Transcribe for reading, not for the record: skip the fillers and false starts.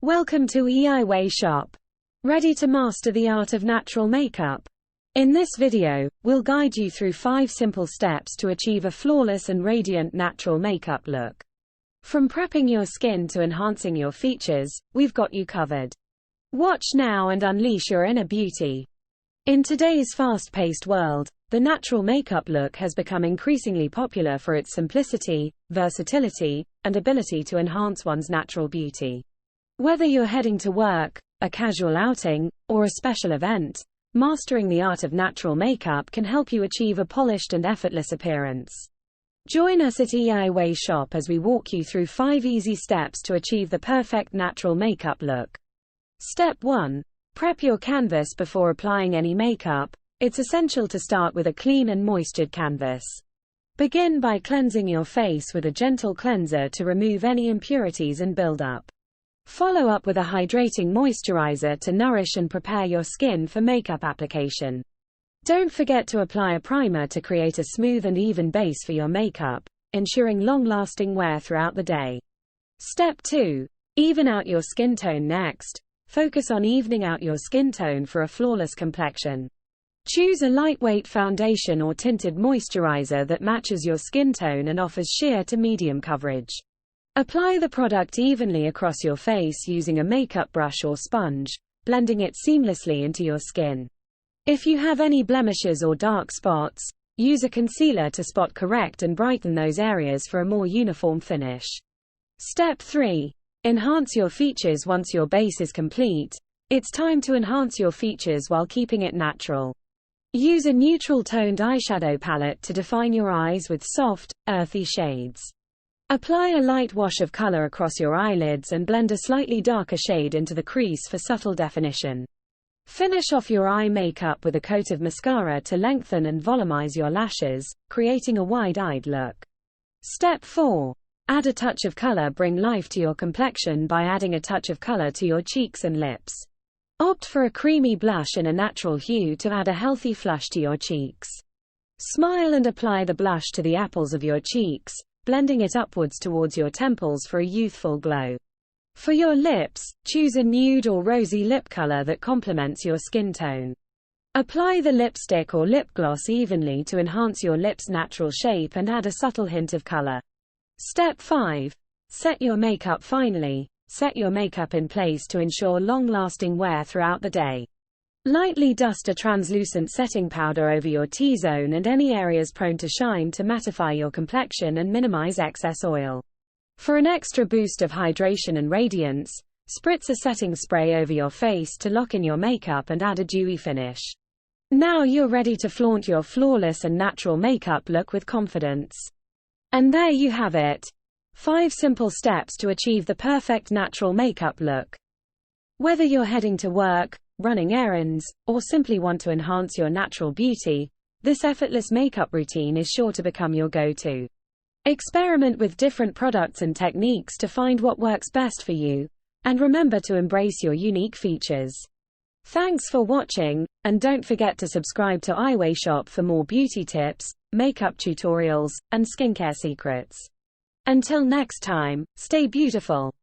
Welcome to eiwayshop. Ready to master the art of natural makeup? In this video, we'll guide you through 5 simple steps to achieve a flawless and radiant natural makeup look. From prepping your skin to enhancing your features, we've got you covered. Watch now and unleash your inner beauty. In today's fast-paced world, the natural makeup look has become increasingly popular for its simplicity, versatility, and ability to enhance one's natural beauty. Whether you're heading to work, a casual outing, or a special event, mastering the art of natural makeup can help you achieve a polished and effortless appearance. Join us at eiwayshop as we walk you through 5 easy steps to achieve the perfect natural makeup look. Step 1. Prep your canvas before applying any makeup. It's essential to start with a clean and moistured canvas. Begin by cleansing your face with a gentle cleanser to remove any impurities and buildup. Follow up with a hydrating moisturizer to nourish and prepare your skin for makeup application. Don't forget to apply a primer to create a smooth and even base for your makeup, ensuring long-lasting wear throughout the day. Step 2. Even out your skin tone next. Focus on evening out your skin tone for a flawless complexion. Choose a lightweight foundation or tinted moisturizer that matches your skin tone and offers sheer to medium coverage. Apply the product evenly across your face using a makeup brush or sponge, blending it seamlessly into your skin. If you have any blemishes or dark spots, use a concealer to spot correct and brighten those areas for a more uniform finish. Step 3. Enhance your features. Once your base is complete, it's time to enhance your features while keeping it natural. Use a neutral toned eyeshadow palette to define your eyes with soft, earthy shades. Apply a light wash of color across your eyelids and blend a slightly darker shade into the crease for subtle definition. Finish off your eye makeup with a coat of mascara to lengthen and volumize your lashes, creating a wide-eyed look. Step 4. Add a touch of color. Bring life to your complexion by adding a touch of color to your cheeks and lips. Opt for a creamy blush in a natural hue to add a healthy flush to your cheeks. Smile and apply the blush to the apples of your cheeks, blending it upwards towards your temples for a youthful glow. For your lips, choose a nude or rosy lip color that complements your skin tone. Apply the lipstick or lip gloss evenly to enhance your lips' natural shape and add a subtle hint of color. Step 5. Set your makeup. Finally, set your makeup in place to ensure long-lasting wear throughout the day. Lightly dust a translucent setting powder over your T-zone and any areas prone to shine to mattify your complexion and minimize excess oil. For an extra boost of hydration and radiance, spritz a setting spray over your face to lock in your makeup and add a dewy finish. Now you're ready to flaunt your flawless and natural makeup look with confidence. And there you have it. 5 simple steps to achieve the perfect natural makeup look. Whether you're heading to work, running errands, or simply want to enhance your natural beauty, this effortless makeup routine is sure to become your go-to. Experiment with different products and techniques to find what works best for you, and remember to embrace your unique features. Thanks for watching, and don't forget to subscribe to eiwayshop for more beauty tips, makeup tutorials, and skincare secrets. Until next time, stay beautiful.